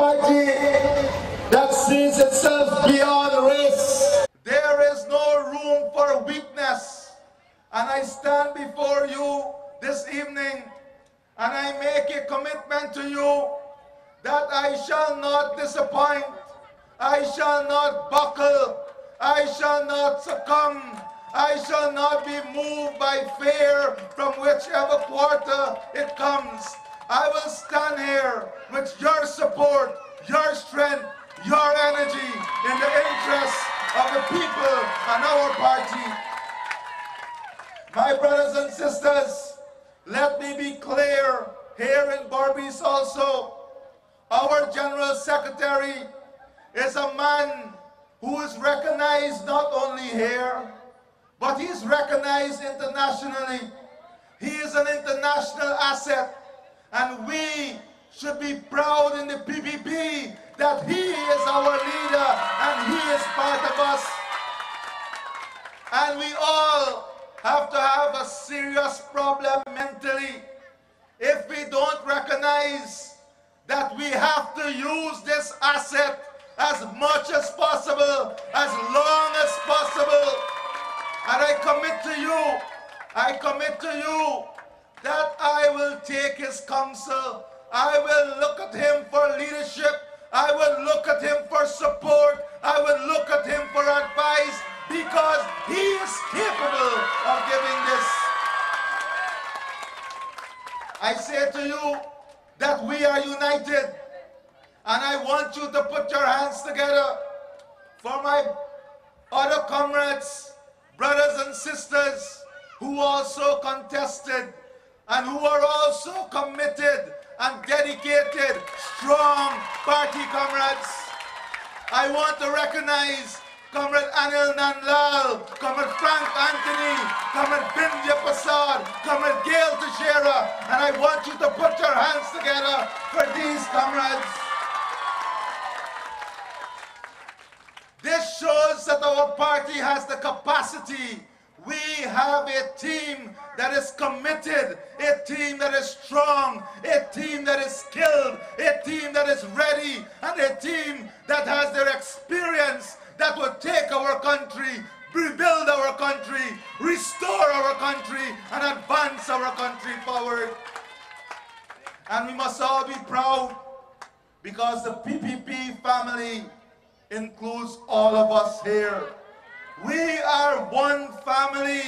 party that sees itself beyond race. There is no room for weakness. And I stand before you this evening and I make a commitment to you that I shall not disappoint, I shall not buckle, I shall not succumb, I shall not be moved by fear from whichever quarter it comes. I will stand here with your support, your strength, your energy in the interest of the people and our party. My brothers and sisters, let me be clear here in Berbice also. Our General Secretary is a man who is recognized not only here, but he is recognized internationally. He is an international asset, and we should be proud in the PPP that he is our leader and he is part of us. And we all have to have a serious problem mentally if we don't recognize that we have to use this asset as much as possible, as long as possible. And I commit to you that I will take his counsel. I will look at him for leadership. I will look at him for support. I will look at him for advice, because he is capable of giving this. I say to you that we are united, and I want you to put your hands together for my other comrades, brothers and sisters who also contested and who are also committed and dedicated, strong party comrades. I want to recognize Comrade Anil Nanlal, Comrade Frank Anthony, Comrade Bindya Prasad, Comrade Gail Teixeira, and I want you to put your hands together for these comrades. This shows that our party has the capacity. We have a team that is committed, a team that is strong, a team that is skilled, a team that is ready, and a team that has their experience that will take our country, rebuild our country, restore our country, and advance our country forward. And we must all be proud, because the PPP family includes all of us here. We are one family,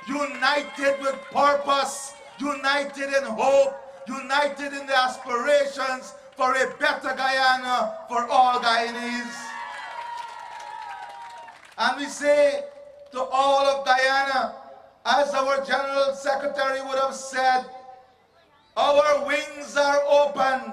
united with purpose, united in hope, united in the aspirations for a better Guyana for all Guyanese. And we say to all of Guyana, as our General Secretary would have said, our wings are open.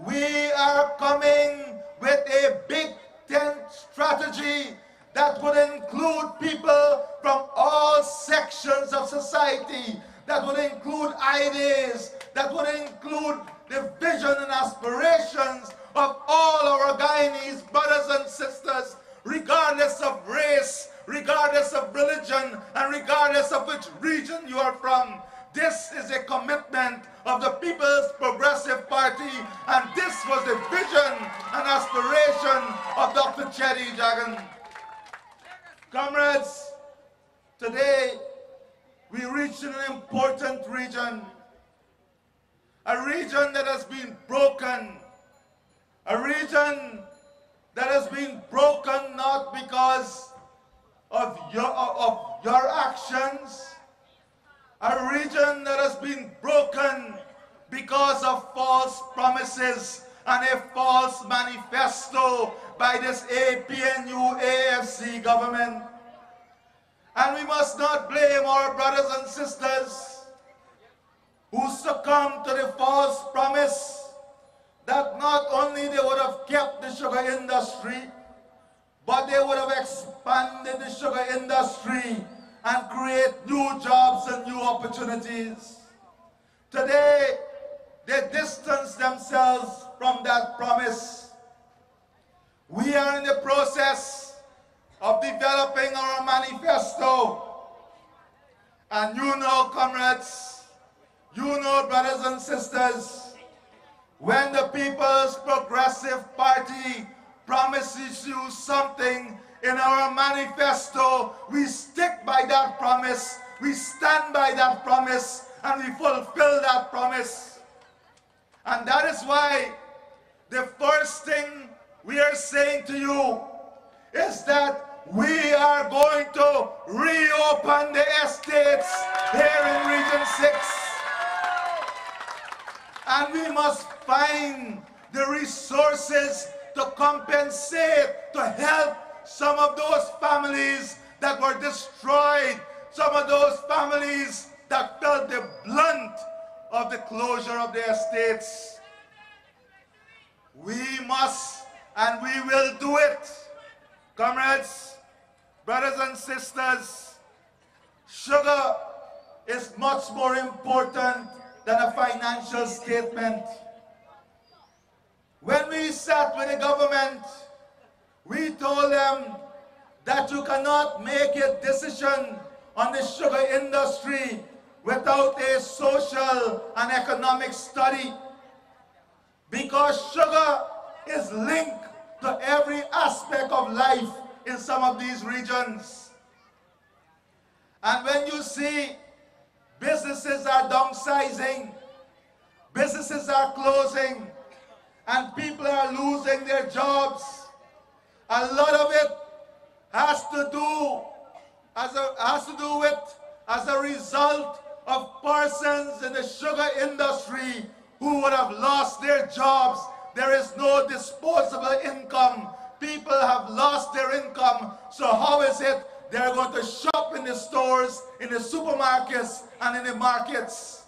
We are coming with a big tent strategy that would include people from all sections of society, that would include ideas, that would include the vision and aspirations of all our Guyanese brothers and sisters, regardless of race, regardless of religion, and regardless of which region you are from. This is a commitment of the People's Progressive Party, and this was the vision and aspiration of Dr. Chedi Jagan. Comrades, today we reached an important region, a region that has been broken, a region that has been broken not because of your actions, a region that has been broken because of false promises and a false manifesto by this APNU-AFC government. And we must not blame our brothers and sisters who succumbed to the false promise that not only they would have kept the sugar industry, but they would have expanded the sugar industry and create new jobs and new opportunities. Today, they distance themselves from that promise. We are in the process of developing our manifesto. And you know, comrades, you know, brothers and sisters, when the People's promise you something in our manifesto, we stick by that promise, we stand by that promise, and we fulfill that promise. And that is why the first thing we are saying to you is that we are going to reopen the estates here in Region 6. And we must find the resources to compensate, to help some of those families that were destroyed, some of those families that felt the blunt of the closure of the estates. We must and we will do it. Comrades, brothers and sisters, sugar is much more important than a financial statement. When we sat with the government, we told them that you cannot make a decision on the sugar industry without a social and economic study, because sugar is linked to every aspect of life in some of these regions. And when you see businesses are downsizing, businesses are closing, and people are losing their jobs, a lot of it has to do with as a result of persons in the sugar industry who would have lost their jobs. There is no disposable income. People have lost their income. So how is it they're going to shop in the stores, in the supermarkets, and in the markets?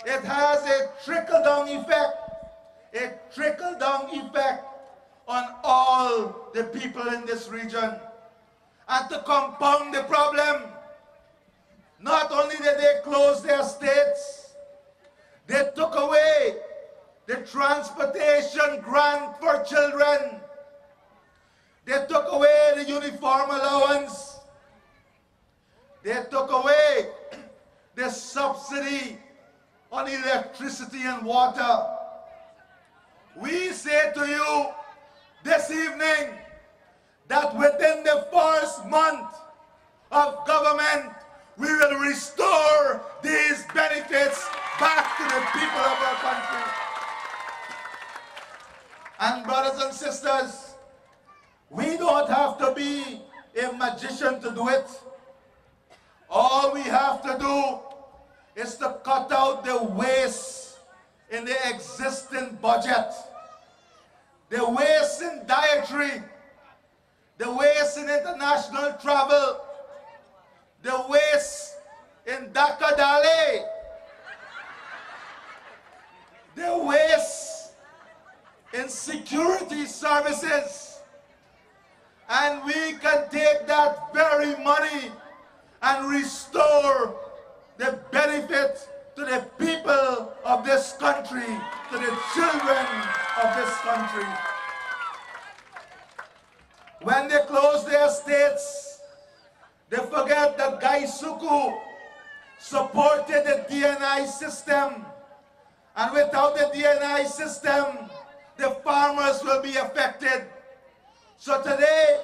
It has a trickle-down effect on all the people in this region. And to compound the problem, not only did they close their estates, they took away the transportation grant for children. They took away the uniform allowance. They took away the subsidy on electricity and water. We say to you this evening that within the first month of government, we will restore these benefits back to the people of our country. And brothers and sisters, we don't have to be a magician to do it. All we have to do is to cut out the waste in the existing budget, the waste in dietary, the waste in international travel, the waste in Dakadale, the waste in security services. And we can take that very money and restore the benefit to the people of this country, to the children of this country. When they close their estates, they forget that Gaisuku supported the DNI system. And without the DNI system, the farmers will be affected. So today,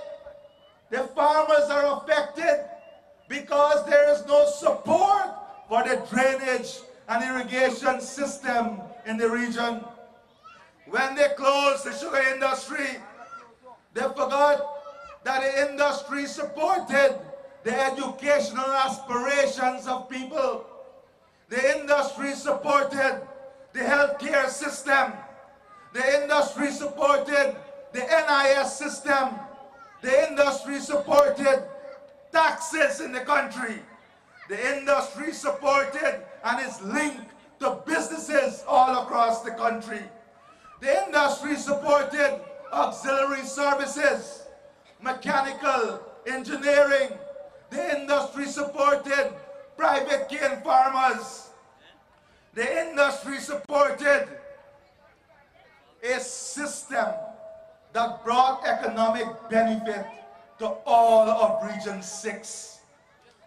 the farmers are affected because there is no support for the drainage and irrigation system in the region. When they closed the sugar industry, they forgot that the industry supported the educational aspirations of people. The industry supported the healthcare system. The industry supported the NIS system. The industry supported taxes in the country. The industry supported and is linked to businesses all across the country. The industry supported auxiliary services, mechanical, engineering. The industry supported private cane farmers. The industry supported a system that brought economic benefit to all of Region 6.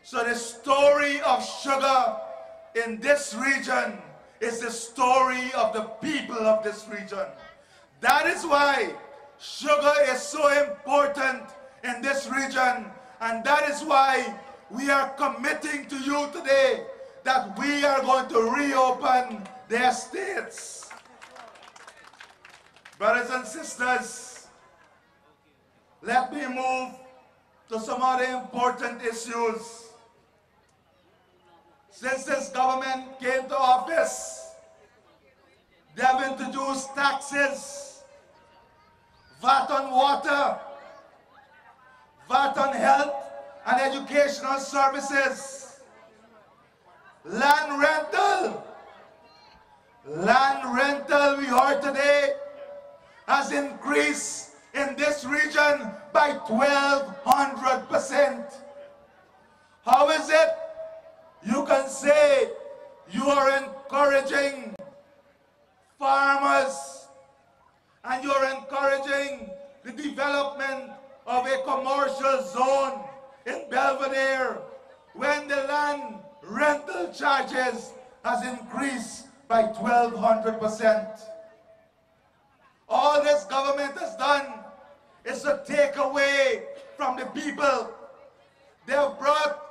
So the story of sugar in this region is the story of the people of this region. That is why Sugar is so important in this region, and that is why we are committing to you today that we are going to reopen the estates. Brothers and sisters, let me move to some other important issues. Since this government came to office, they have introduced taxes, VAT on water, VAT on health and educational services, land rental. Land rental, we heard today, has increased in this region by 1,200%. How is it you can say you are encouraging farmers and you're encouraging the development of a commercial zone in Belvedere when the land rental charges has increased by 1,200%? All this government has done is to take away from the people. They have brought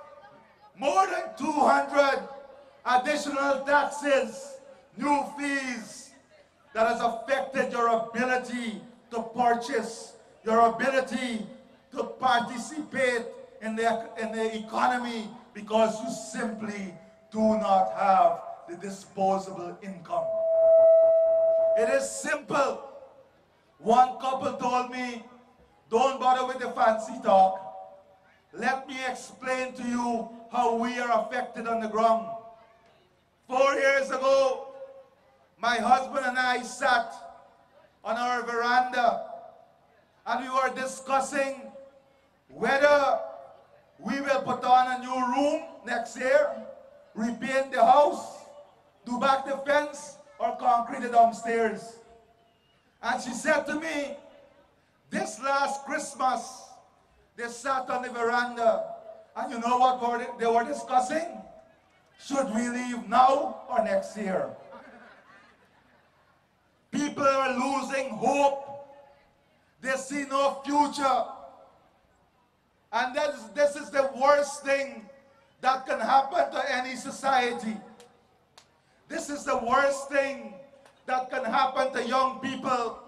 more than 200 additional taxes, new fees, that has affected your ability to purchase, your ability to participate in the economy, because you simply do not have the disposable income. It is simple. One couple told me, don't bother with the fancy talk. Let me explain to you how we are affected on the ground. 4 years ago, my husband and I sat on our veranda and we were discussing whether we will put on a new room next year, repaint the house, do back the fence, or concrete it downstairs. And she said to me, this last Christmas, they sat on the veranda, and you know what they were discussing? Should we leave now or next year? People are losing hope. They see no future. And this is the worst thing that can happen to any society. This is the worst thing that can happen to young people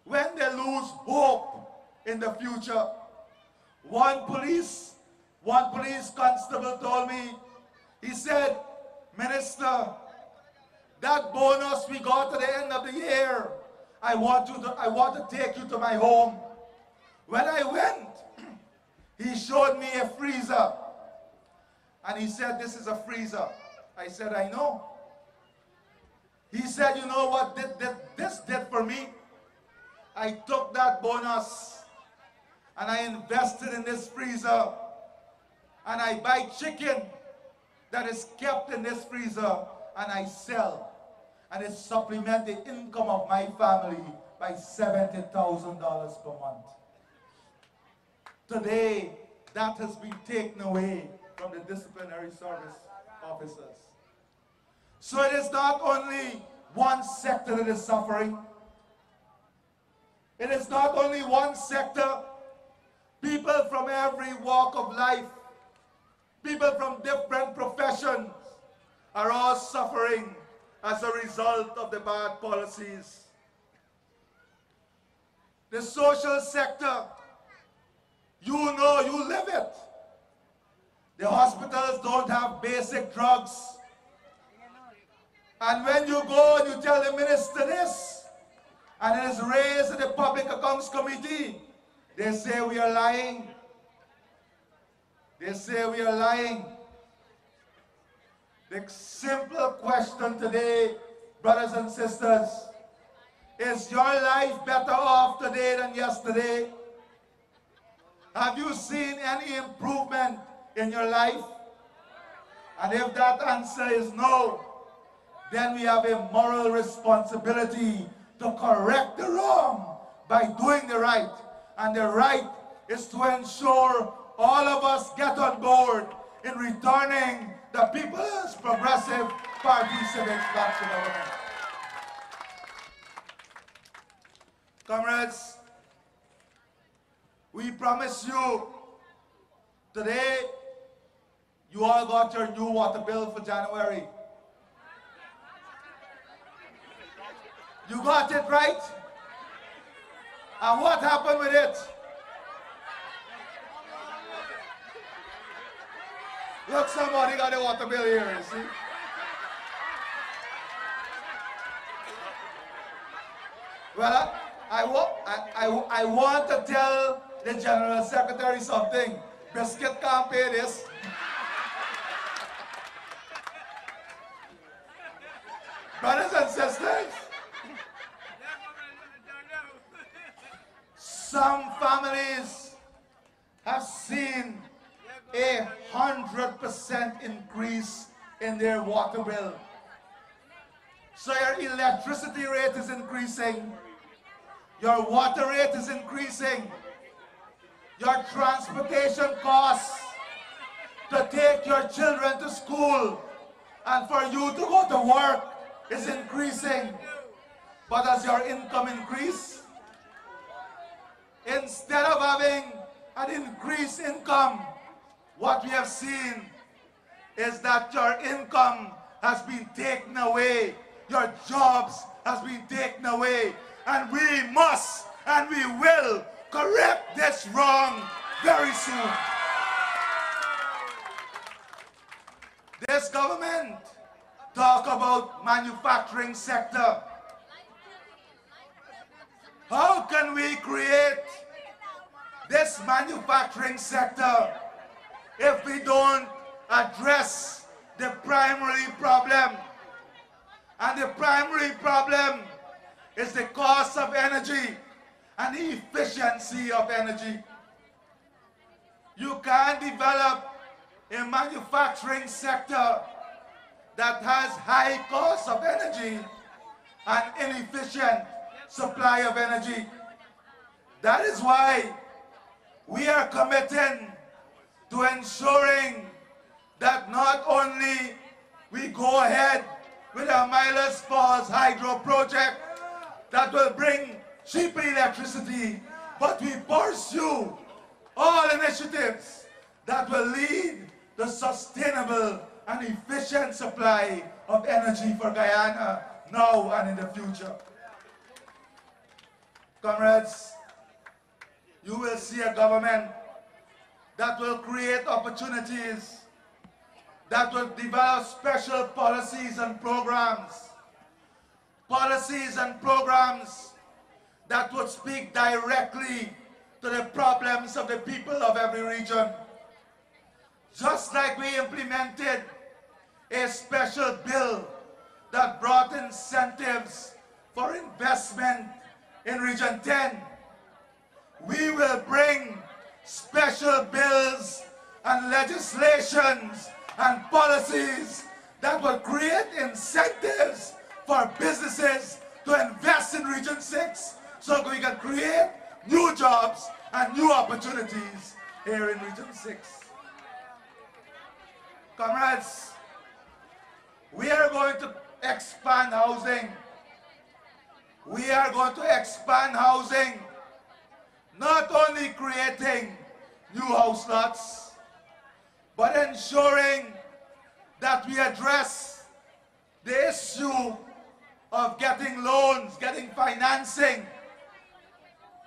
when they lose hope in the future. One police constable told me, he said, Minister, that bonus we got at the end of the year, I want to take you to my home. When I went, he showed me a freezer. And he said, this is a freezer. I said, I know. He said, you know what this did for me? I took that bonus and I invested in this freezer. And I buy chicken that is kept in this freezer and I sell. And it supplements the income of my family by $70,000 per month. Today, that has been taken away from the disciplinary service officers. So it is not only one sector that is suffering. It is not only one sector. People from every walk of life, people from different professions are all suffering as a result of the bad policies. The social sector, you know, you live it. The hospitals don't have basic drugs. And when you go and you tell the minister this, and it is raised in the Public Accounts Committee, they say we are lying. They say we are lying. The simple question today, brothers and sisters, is your life better off today than yesterday? Have you seen any improvement in your life? And if that answer is no, then we have a moral responsibility to correct the wrong by doing the right. And the right is to ensure all of us get on board in returning the People's Progressive Party civics back to government. Comrades, We promise you today, you all got your new water bill for January. You got it right? And what happened with it? Look, somebody got a water bill here, you see? Well, I want to tell the General Secretary something. Biscuit can't pay this. Brothers and sisters, some families have seen 100% increase in their water bill. So your electricity rate is increasing, your water rate is increasing, your transportation costs to take your children to school and for you to go to work is increasing. But as your income increase, instead of having an increased income, what we have seen is that your income has been taken away, your jobs has been taken away, and we must and we will correct this wrong very soon. This government talk about manufacturing sector. How can we create this manufacturing sector if we don't address the primary problem? And the primary problem is the cost of energy and the efficiency of energy. You can't develop a manufacturing sector that has high cost of energy and inefficient supply of energy. That is why we are committing to ensuring that not only we go ahead with our Milas Falls hydro project that will bring cheaper electricity, but we pursue all initiatives that will lead to sustainable and efficient supply of energy for Guyana now and in the future. Comrades, you will see a government that will create opportunities, that will develop special policies and programs that would speak directly to the problems of the people of every region. Just like we implemented a special bill that brought incentives for investment in Region 10, we will bring special bills and legislations and policies that will create incentives for businesses to invest in Region 6 so we can create new jobs and new opportunities here in Region 6. Comrades, we are going to expand housing. We are going to expand housing, not only creating new house lots, but ensuring that we address the issue of getting loans, getting financing,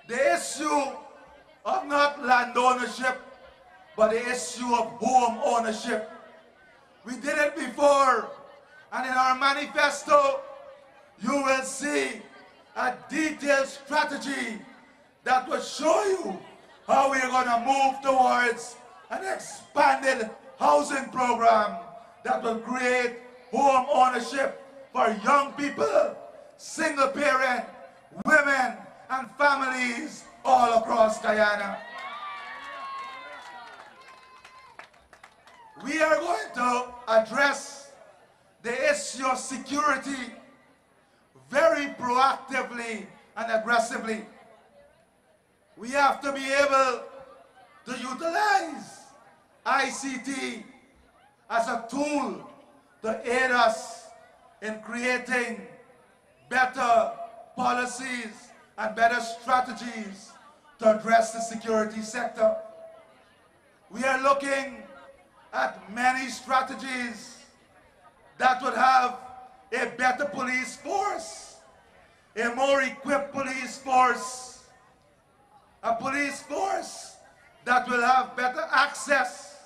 the issue of not land ownership, but the issue of home ownership. We did it before, and in our manifesto, you will see a detailed strategy that will show you how we are going to move towards an expanded housing program that will create home ownership for young people, single parent, women, and families all across Guyana. We are going to address the issue of security very proactively and aggressively. We have to be able to utilize ICT as a tool to aid us in creating better policies and better strategies to address the security sector. We are looking at many strategies that would have a better police force, a more equipped police force, a police force that will have better access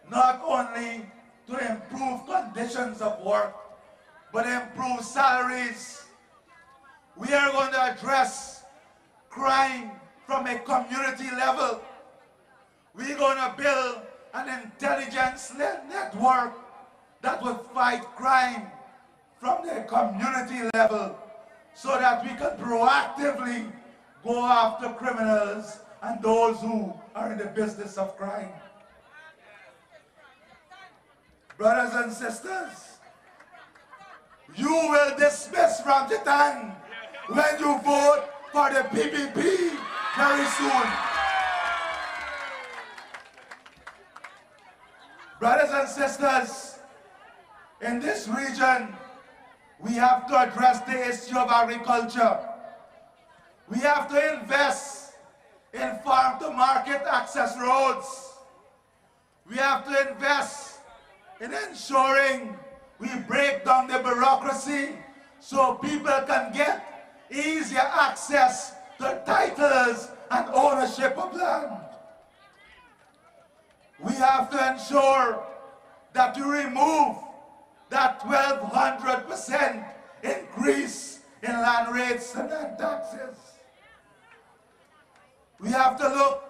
not only to improve conditions of work, but improve salaries. We are going to address crime from a community level. We're going to build an intelligence network that will fight crime from the community level so that we can proactively go after criminals and those who are in the business of crime. Brothers and sisters, you will dismiss Ramjitan when you vote for the PPP very soon. Brothers and sisters, in this region, we have to address the issue of agriculture. We have to invest in farm-to-market access roads. We have to invest in ensuring we break down the bureaucracy so people can get easier access to titles and ownership of land. We have to ensure that we remove that 1,200% increase in land rates and land taxes. We have to look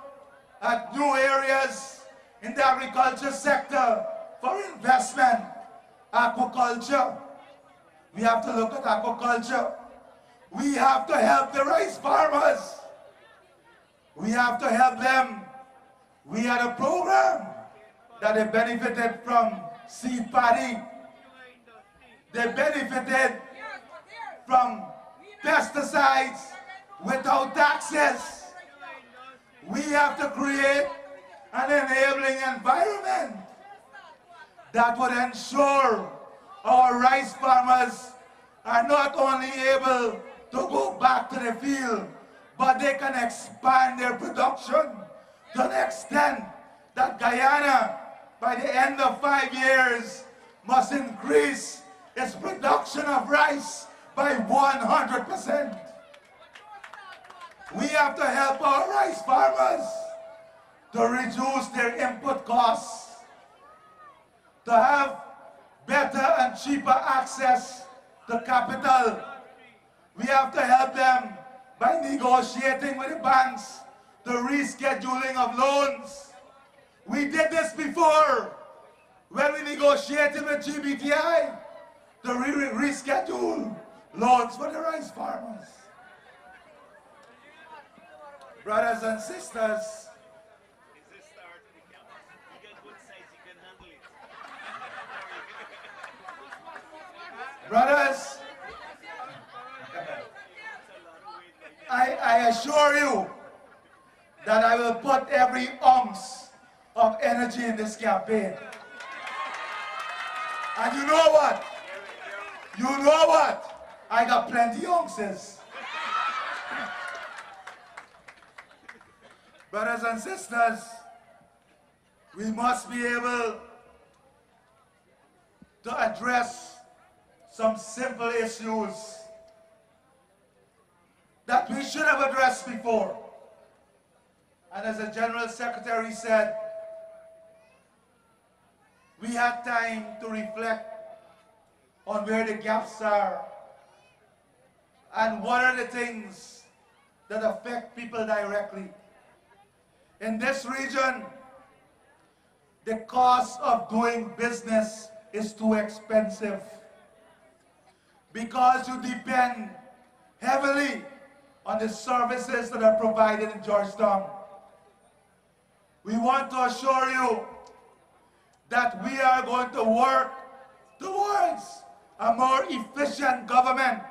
at new areas in the agriculture sector for investment. Aquaculture. We have to look at aquaculture. We have to help the rice farmers. We have to help them. We had a program that they benefited from seed paddy. They benefited from pesticides without taxes. We have to create an enabling environment that would ensure our rice farmers are not only able to go back to the field, but they can expand their production to an extent that Guyana, by the end of 5 years, must increase its production of rice by 100%. We have to help our rice farmers to reduce their input costs, to have better and cheaper access to capital. We have to help them by negotiating with the banks the rescheduling of loans. We did this before when we negotiated with GBTI to reschedule loans for the rice farmers. Brothers and sisters, brothers, I assure you that I will put every ounce of energy in this campaign. And you know what? You know what? I got plenty ounces. Brothers and sisters, we must be able to address some simple issues that we should have addressed before. And as the General Secretary said, we had time to reflect on where the gaps are and what are the things that affect people directly. In this region, the cost of doing business is too expensive because you depend heavily on the services that are provided in Georgetown. We want to assure you that we are going to work towards a more efficient government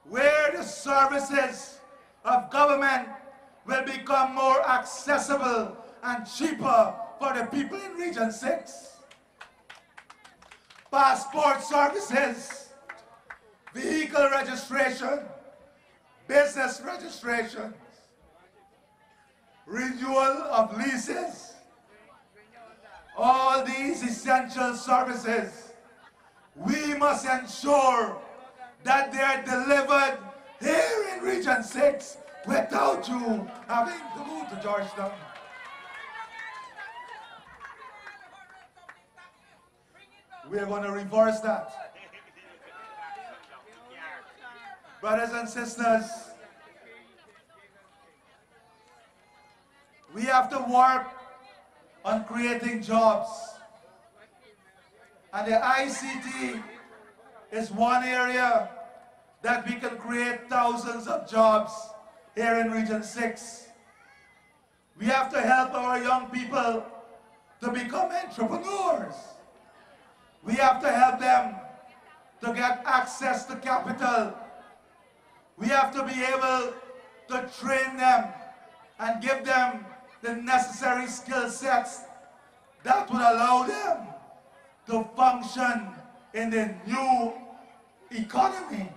where the services of government will become more accessible and cheaper for the people in Region 6. Passport services, vehicle registration, business registrations, renewal of leases, all these essential services, we must ensure that they are delivered here in Region 6 without you having to go to Georgetown. We are going to reverse that. Brothers and sisters, we have to work on creating jobs. And the ICT is one area that we can create thousands of jobs here in Region 6. We have to help our young people to become entrepreneurs. We have to help them to get access to capital. We have to be able to train them and give them the necessary skill sets that would allow them to function in the new economy,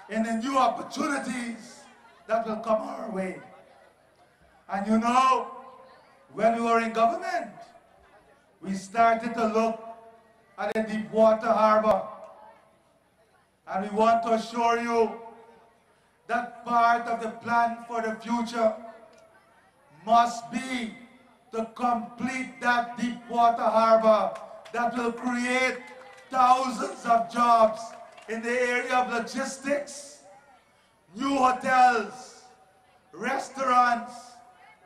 in the new opportunities that will come our way. And you know, when we were in government, we started to look at the Deepwater Harbor. And we want to assure you that part of the plan for the future must be to complete that Deepwater Harbor that will create thousands of jobs in the area of logistics, new hotels, restaurants,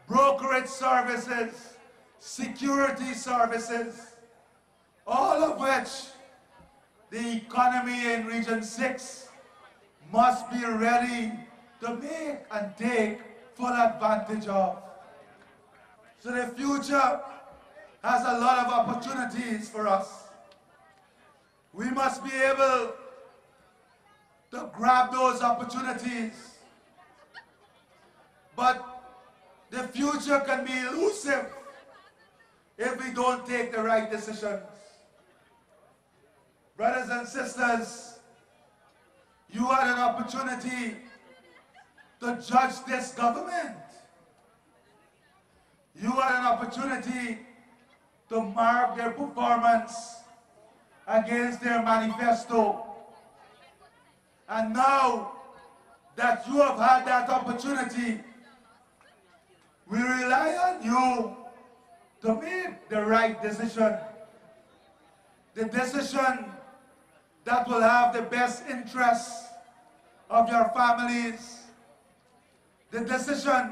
brokerage services, security services, all of which the economy in Region 6 must be ready to make and take full advantage of. So the future has a lot of opportunities for us. We must be able to grab those opportunities. But the future can be elusive if we don't take the right decisions. Brothers and sisters, you had an opportunity to judge this government. You had an opportunity to mark their performance against their manifesto. And now that you have had that opportunity, we rely on you to make the right decision. The decision that will have the best interests of your families. The decision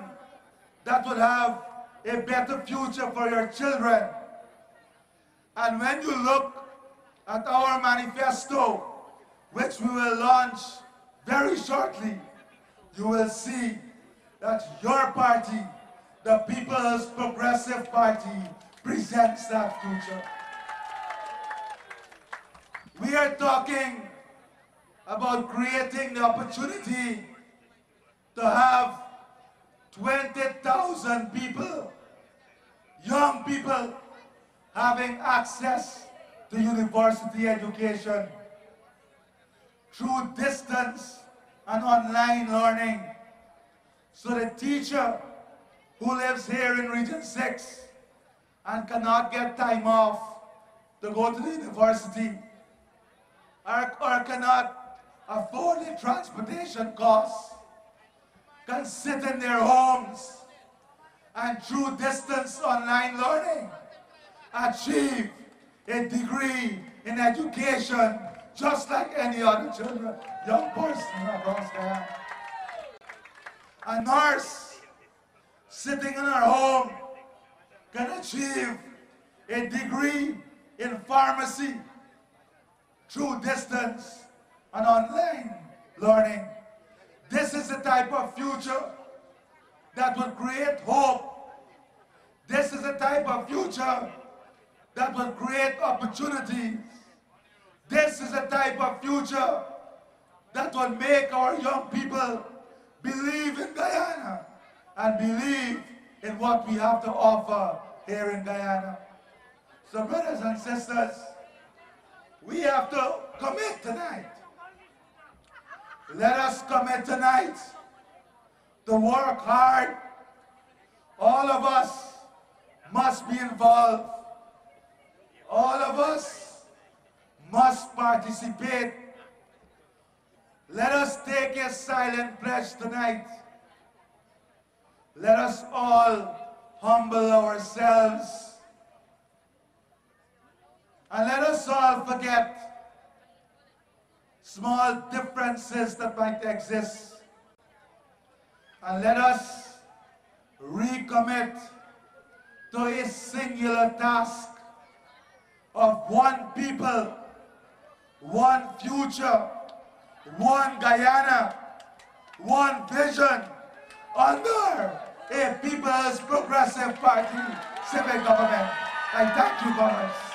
that will have a better future for your children. And when you look at our manifesto, which we will launch very shortly, you will see that your party, the People's Progressive Party, presents that future. We are talking about creating the opportunity to have 20,000 people, young people, having access to university education through distance and online learning. So the teacher who lives here in Region 6 and cannot get time off to go to the university or cannot afford the transportation costs can sit in their homes and through distance online learning achieve a degree in education just like any other children, young person across there. A nurse sitting in her home can achieve a degree in pharmacy through distance and online learning. This is the type of future that will create hope. This is the type of future that will create opportunities. This is the type of future that will make our young people believe in Guyana and believe in what we have to offer here in Guyana. So brothers and sisters, we have to commit tonight. Let us commit tonight to work hard. All of us must be involved. All of us must participate. Let us take a silent pledge tonight. Let us all humble ourselves. And let us all forget small differences that might exist. And let us recommit to a singular task of one people, one future, one Guyana, one vision under a People's Progressive Party civic government. I thank you, comrades.